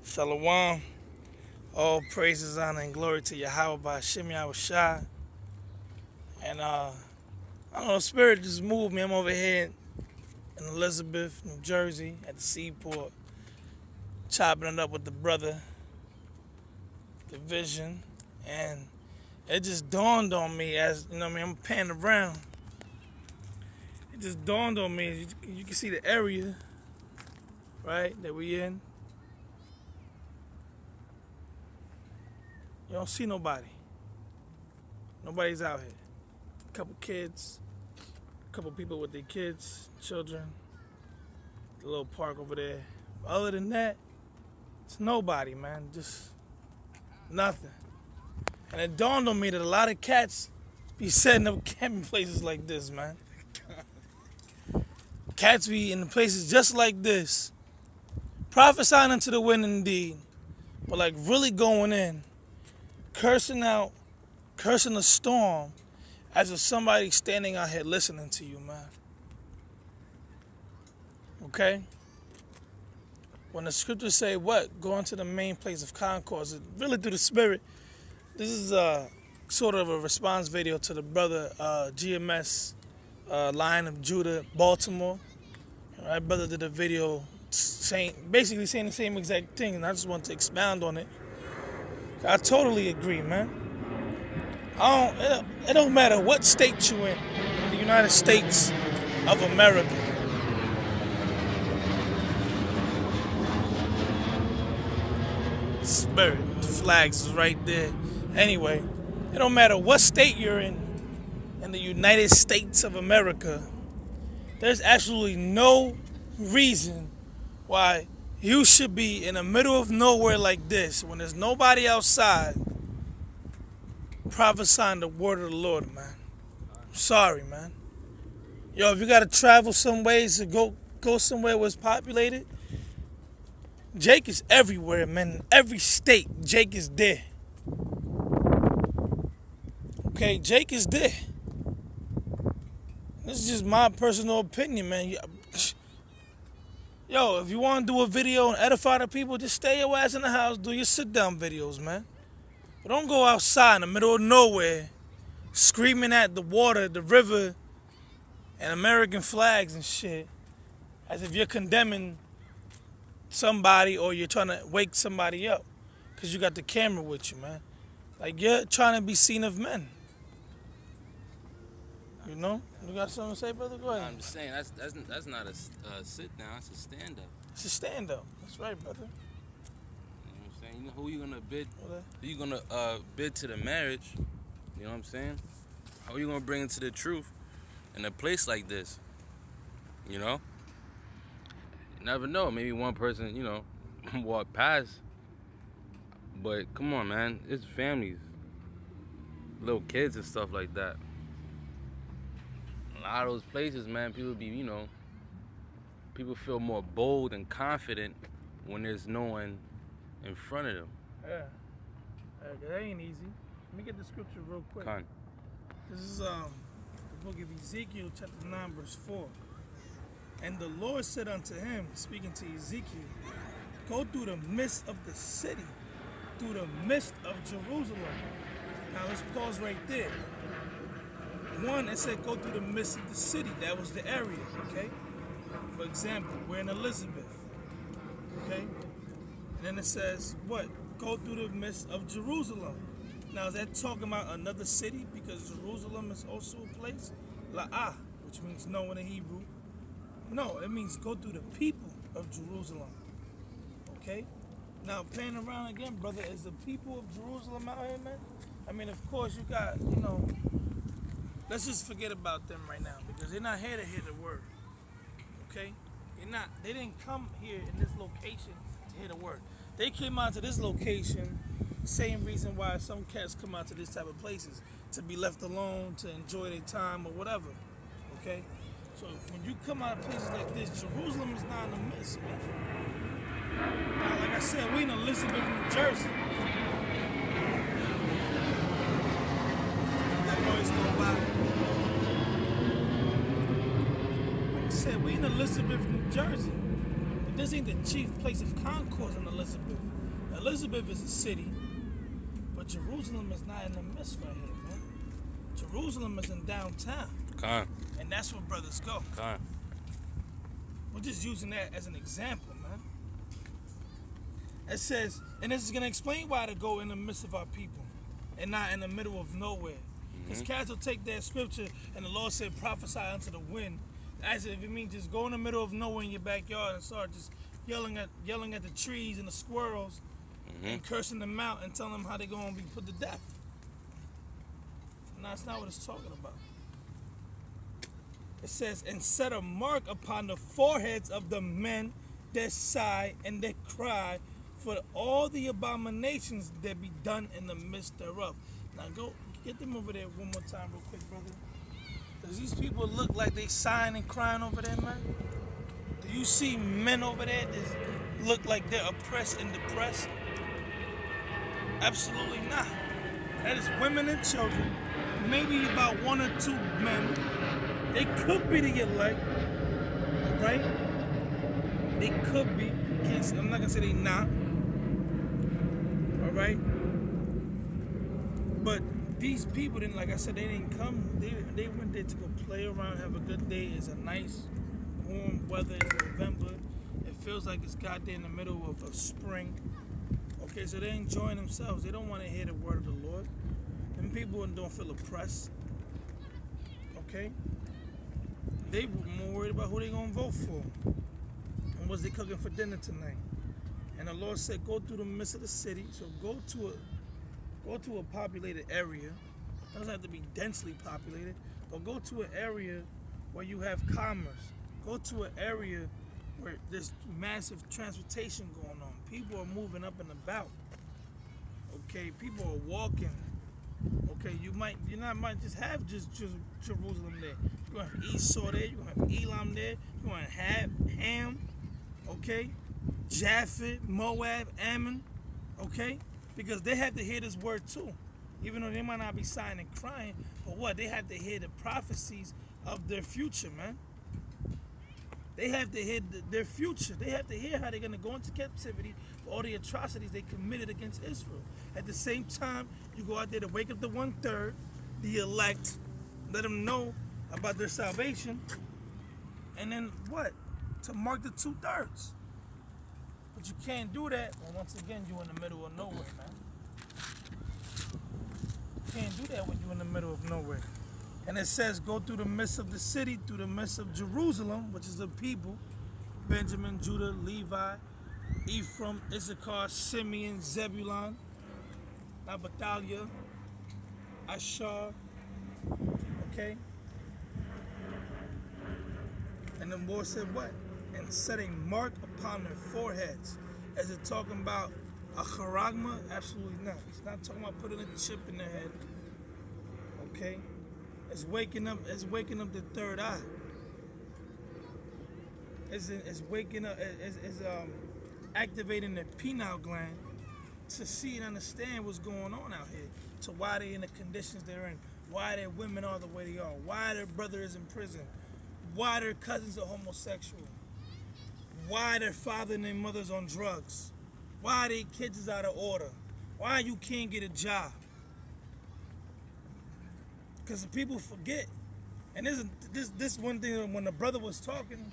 Shalom. All praises, honor, and glory to Yahweh by Hashem Yahushua. And I don't know, Spirit just moved me. I'm over here in Elizabeth, New Jersey, at the seaport, chopping it up with the brother, the vision. And it just dawned on me as, I'm panning around. It just dawned on me. You can see the area, right, that we in. You don't see nobody. Nobody's out here. A couple kids, a couple people with their kids, children, the little park over there. Other than that, it's nobody, man. Just nothing. And it dawned on me that a lot of cats be setting up camping places like this, man. Cats be in places just like this, prophesying into the wind indeed, but like really going in, cursing the storm, as if somebody's standing out here listening to you, man. Okay? When the scriptures say what? Go into the main place of concourse, it really through the Spirit. This is sort of a response video to the brother GMS, Lion of Judah, Baltimore. Right, brother did a video basically saying the same exact thing, and I just want to expound on it. I totally agree, man. It don't matter what state you're in the United States of America. Spirit, the flags is right there. Anyway, it don't matter what state you're in the United States of America. There's absolutely no reason why you should be in the middle of nowhere like this when there's nobody outside prophesying the word of the Lord, man. I'm sorry, man. Yo, if you gotta travel some ways to go somewhere where it's populated, Jake is everywhere, man. In every state, Jake is there. Okay, Jake is there. This is just my personal opinion, man. Yo, if you want to do a video and edify the people, just stay your ass in the house, do your sit-down videos, man. But don't go outside in the middle of nowhere, screaming at the water, the river, and American flags and shit, as if you're condemning somebody or you're trying to wake somebody up, because you got the camera with you, man. Like, you're trying to be seen of men. You know? You got something to say, brother? Go ahead. I'm just saying, that's not a sit down, that's a stand up. It's a stand up. That's right, brother. You know what I'm saying? You know who you gonna bid? Okay. Who you gonna bid to the marriage? You know what I'm saying? How are you gonna bring it to the truth in a place like this? You know? You never know. Maybe one person, walk past. But come on, man. It's families, little kids and stuff like that. A lot of those places, man, people feel more bold and confident when there's no one in front of them. Yeah. That ain't easy. Let me get the scripture real quick. Con. This is the book of Ezekiel, chapter 9, verse 4. And the Lord said unto him, speaking to Ezekiel, go through the midst of the city, through the midst of Jerusalem. Now let's pause right there. One, it said go through the midst of the city. That was the area, okay? For example, we're in Elizabeth, okay? And then it says, what? Go through the midst of Jerusalem. Now, is that talking about another city? Because Jerusalem is also a place? La'ah, which means no in the Hebrew. No, it means go through the people of Jerusalem, okay? Now, playing around again, brother, is the people of Jerusalem out here, man? I mean, of course, you got, let's just forget about them right now because they're not here to hear the word. Okay? They didn't come here in this location to hear the word. They came out to this location, same reason why some cats come out to this type of places, to be left alone, to enjoy their time or whatever. Okay? So when you come out of places like this, Jerusalem is not in the midst, man. Now, like I said, we in Elizabeth, New Jersey. That noise go by. Like I said, we in Elizabeth, New Jersey. this ain't the chief place of concourse in Elizabeth. Elizabeth is a city, but Jerusalem is not in the midst right here, man. Jerusalem is in downtown. And that's where brothers go. We're just using that as an example, man. It says, and this is going to explain why to go in the midst of our people and not in the middle of nowhere. Because cats will take that scripture and the Lord said prophesy unto the wind, as if it means just go in the middle of nowhere in your backyard and start just yelling at the trees and the squirrels and cursing them out and telling them how they're going to be put to death. No, that's not what it's talking about. It says, and set a mark upon the foreheads of the men that sigh and that cry for all the abominations that be done in the midst thereof. Now go get them over there one more time real quick, brother. Does these people look like they sighing and crying over there, man? Do you see men over there that look like they're oppressed and depressed? Absolutely not. That is women and children, maybe about 1 or 2 men. They could be the elect, right? They could be. I'm not gonna say they not. All right. But these people didn't, like I said, they didn't come. They went there to go play around, have a good day. It's a nice, warm weather. It's November. It feels like it's got there in the middle of spring. Okay, so they're enjoying themselves. They don't want to hear the word of the Lord. Them people don't feel oppressed. Okay. They more worried about who they gonna vote for and what's they cooking for dinner tonight. And the Lord said, go through the midst of the city. So go to a populated area. It doesn't have to be densely populated, but go to an area where you have commerce. Go to an area where there's massive transportation going on. People are moving up and about. Okay, people are walking. Okay, you might just have just Jerusalem there. You're gonna have Esau there. You're gonna have Elam there. You're gonna have Ham. Okay, Japheth, Moab, Ammon. Okay, because they have to hear this word too, even though they might not be sighing and crying. But what? They have to hear the prophecies of their future, man. They have to hear their future. They have to hear how they're gonna go into captivity for all the atrocities they committed against Israel. At the same time, you go out there to wake up the 1/3, the elect, let them know about their salvation, and then what? To mark the 2/3. But you can't do that. Well, once again, you're in the middle of nowhere, man. You can't do that when you're in the middle of nowhere. And it says, go through the midst of the city, through the midst of Jerusalem, which is the people, Benjamin, Judah, Levi, Ephraim, Issachar, Simeon, Zebulun, Naphtali, Asher, okay? And the Lord said what? And set a mark upon their foreheads. Is it talking about a charagma? Absolutely not. It's not talking about putting a chip in their head. Okay? It's waking up the third eye. It's waking up, it's activating the pineal gland to see and understand what's going on out here, to why they're in the conditions they're in, why their women are the way they are, why their brother is in prison, why their cousins are homosexual, why their father and their mother's on drugs, why their kids is out of order, why you can't get a job. Because the people forget. And this one thing, when the brother was talking,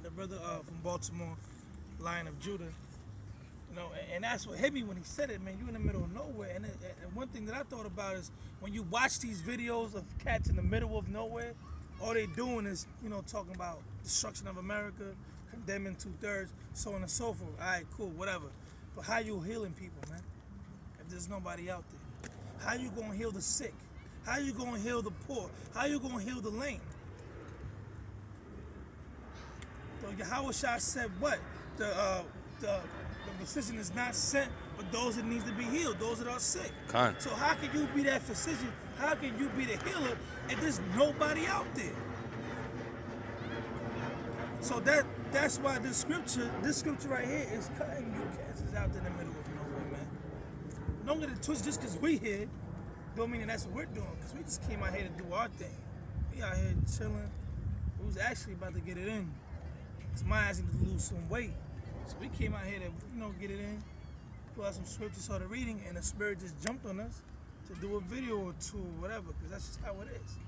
the brother from Baltimore, Lion of Judah, you know, and that's what hit me when he said it, man. You in the middle of nowhere. And one thing that I thought about is when you watch these videos of cats in the middle of nowhere, all they doing is, you know, talking about destruction of America, condemning 2/3, so on and so forth. All right, cool, whatever. But how you healing people, man? If there's nobody out there, how you gonna heal the sick? How you gonna heal the poor? How you gonna heal the lame? So Yahushua said what? The physician is not sent, but those that needs to be healed, those that are sick. So how can you be that physician? How can you be the healer if there's nobody out there? So that's why this scripture right here is cutting you cats is out in the middle of nowhere, man. Don't get it twisted just because we here. Don't mean that's what we're doing, because we just came out here to do our thing. We out here chilling. We was actually about to get it in. Cause my ass needed to lose some weight. So we came out here to, get it in, pull out some scriptures, started reading, and the spirit just jumped on us to do a video or two or whatever, because that's just how it is.